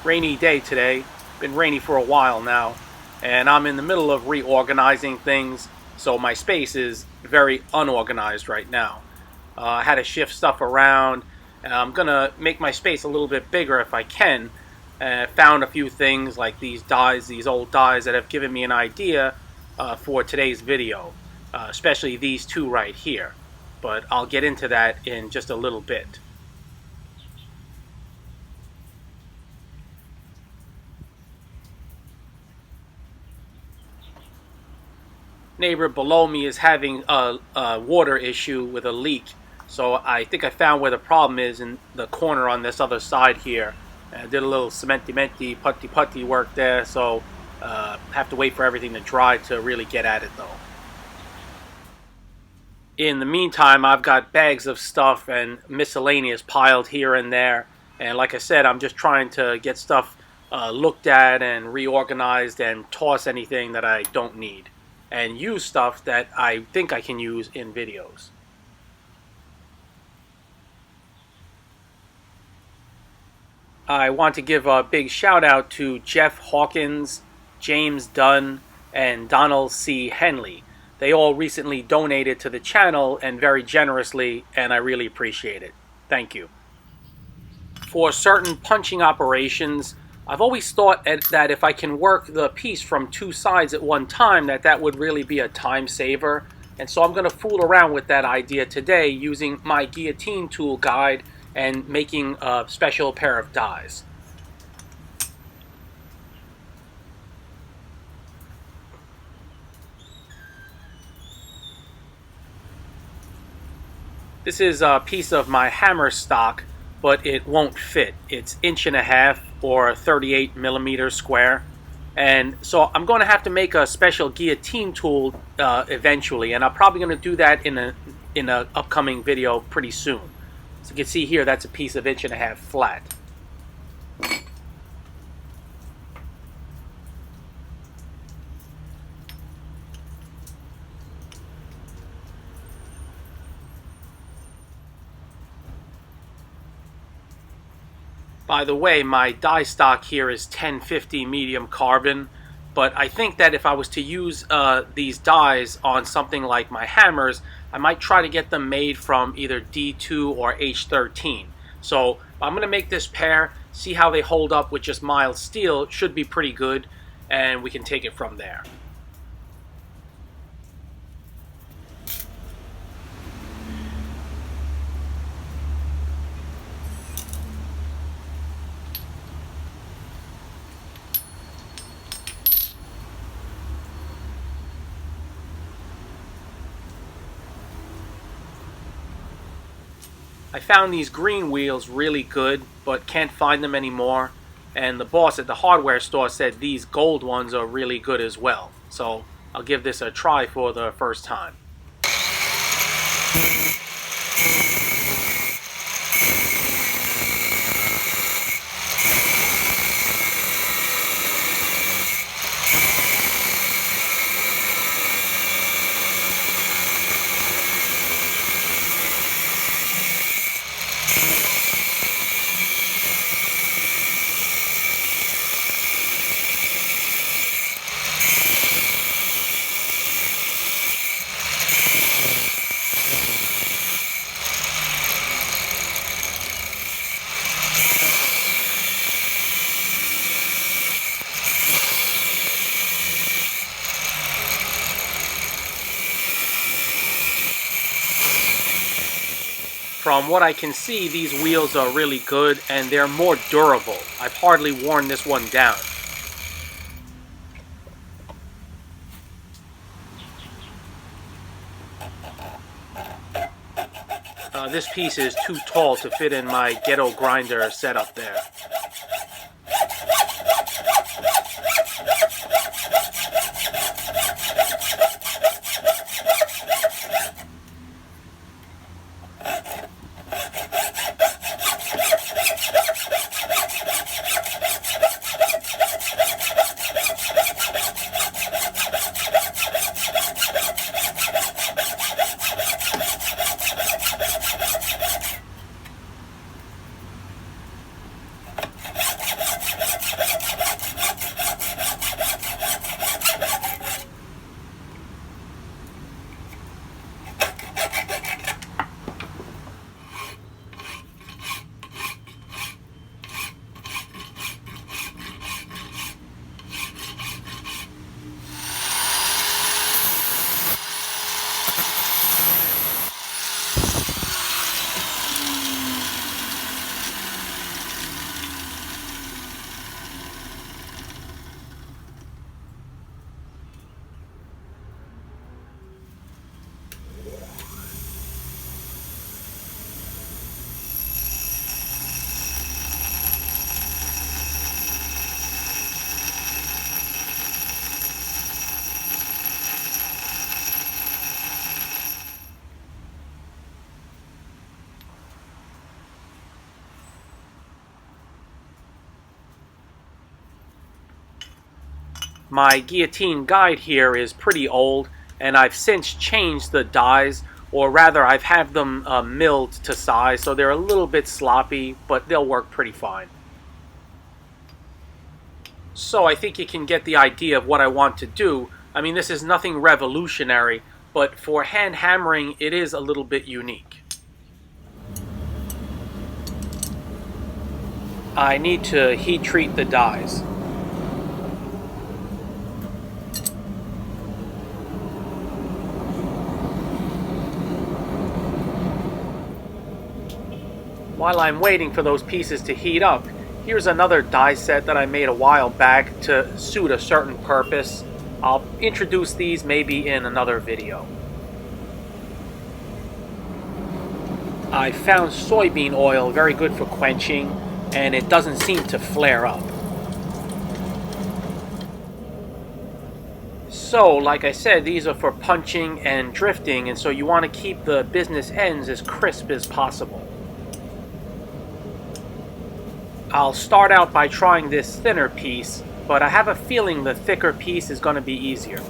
Rainy day today. Been rainy for a while now, and I'm in the middle of reorganizing things, so my space is very unorganized right now. I had to shift stuff around, and I'm gonna make my space a little bit bigger if I can. Found a few things like these dies, these old dies that have given me an idea for today's video, especially these two right here. But I'll get into that in just a little bit. Neighbor below me is having a water issue with a leak, so I think I found where the problem is in the corner on this other side here. I did a little cementi putty work there, so have to wait for everything to dry to really get at it though. In the meantime, I've got bags of stuff and miscellaneous piled here and there, and like I said, I'm just trying to get stuff looked at and reorganized and toss anything that I don't need, and use stuff that I think I can use in videos. I want to give a big shout out to Jeff Hawkins, James Dunn, and Donald C. Henley. They all recently donated to the channel and very generously, and I really appreciate it. Thank you. For certain punching operations, I've always thought that if I can work the piece from two sides at one time, that would really be a time saver. And so I'm going to fool around with that idea today using my guillotine tool guide and making a special pair of dies. This is a piece of my hammer stock, but it won't fit. It's 1.5" or 38 millimeters square, and so I'm going to have to make a special guillotine tool eventually, and I'm probably going to do that in a upcoming video pretty soon. So you can see here, that's a piece of 1.5" flat. By the way, my die stock here is 1050 medium carbon, but I think that if I was to use these dies on something like my hammers, I might try to get them made from either D2 or H13. So I'm going to make this pair, see how they hold up with just mild steel. It should be pretty good, and we can take it from there. I found these green wheels really good, but can't find them anymore. And the boss at the hardware store said these gold ones are really good as well. So I'll give this a try for the first time. From what I can see, these wheels are really good and they're more durable. I've hardly worn this one down. This piece is too tall to fit in my ghetto grinder setup there. My guillotine guide here is pretty old, and I've since changed the dies, or rather I've had them milled to size, so they're a little bit sloppy, but they'll work pretty fine. So I think you can get the idea of what I want to do. I mean, this is nothing revolutionary, but for hand hammering, it is a little bit unique. I need to heat treat the dies. While I'm waiting for those pieces to heat up, here's another die set that I made a while back to suit a certain purpose. I'll introduce these maybe in another video. I found soybean oil very good for quenching, and it doesn't seem to flare up. So, like I said, these are for punching and drifting, and so you want to keep the business ends as crisp as possible. I'll start out by trying this thinner piece, but I have a feeling the thicker piece is going to be easier.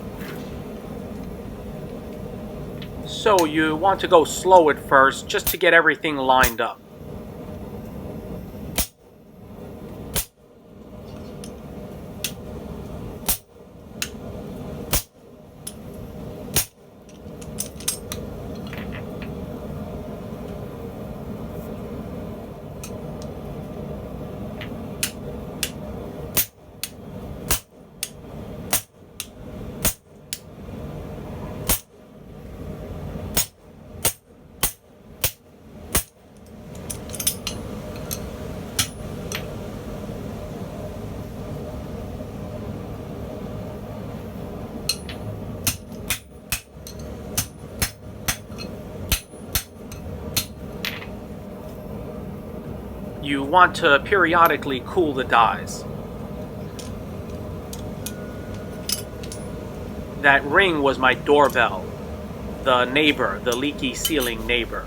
So you want to go slow at first, just to get everything lined up. You want to periodically cool the dies. That ring was my doorbell, the neighbor, the leaky ceiling neighbor.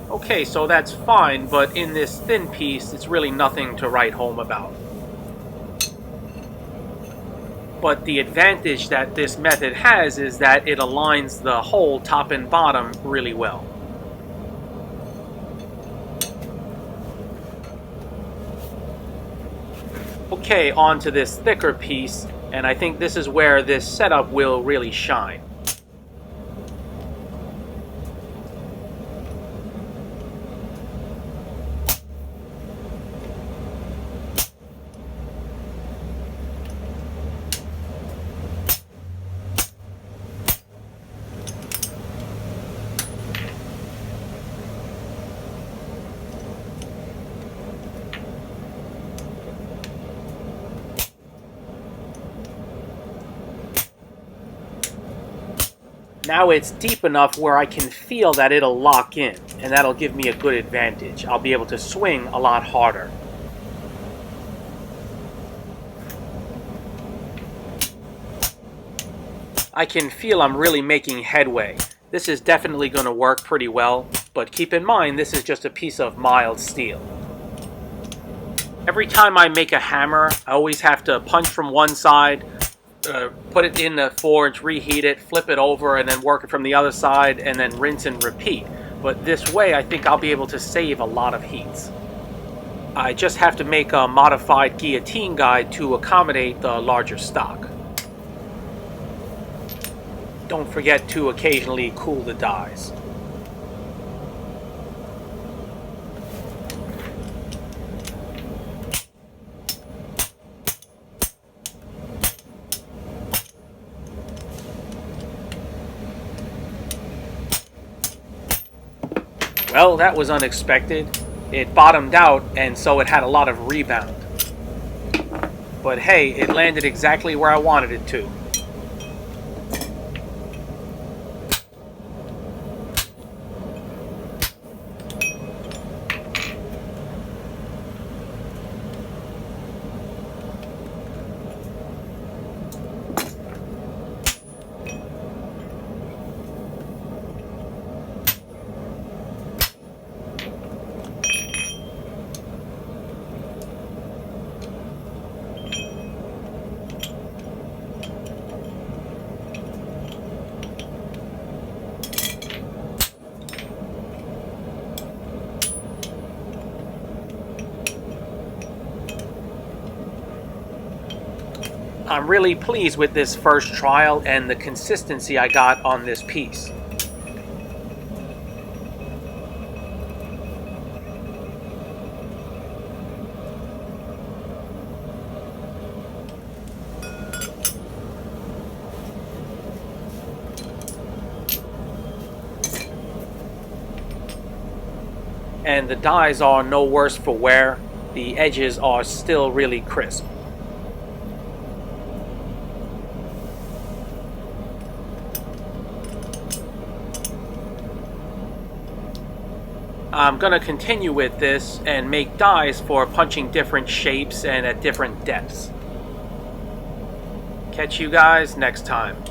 Okay, so that's fine, but in this thin piece, it's really nothing to write home about. But the advantage that this method has is that it aligns the hole top and bottom really well. Okay, on to this thicker piece, and I think this is where this setup will really shine. Now it's deep enough where I can feel that it'll lock in, and that'll give me a good advantage. I'll be able to swing a lot harder. I can feel I'm really making headway. This is definitely going to work pretty well, but keep in mind this is just a piece of mild steel. Every time I make a hammer, I always have to punch from one side, put it in the forge, reheat it, flip it over, and then work it from the other side, and then rinse and repeat. But this way, I think I'll be able to save a lot of heats. I just have to make a modified guillotine guide to accommodate the larger stock. Don't forget to occasionally cool the dies. Well, that was unexpected. It bottomed out, and so it had a lot of rebound. But hey, it landed exactly where I wanted it to. I'm really pleased with this first trial and the consistency I got on this piece. And the dies are no worse for wear. The edges are still really crisp. I'm going to continue with this and make dies for punching different shapes and at different depths. Catch you guys next time.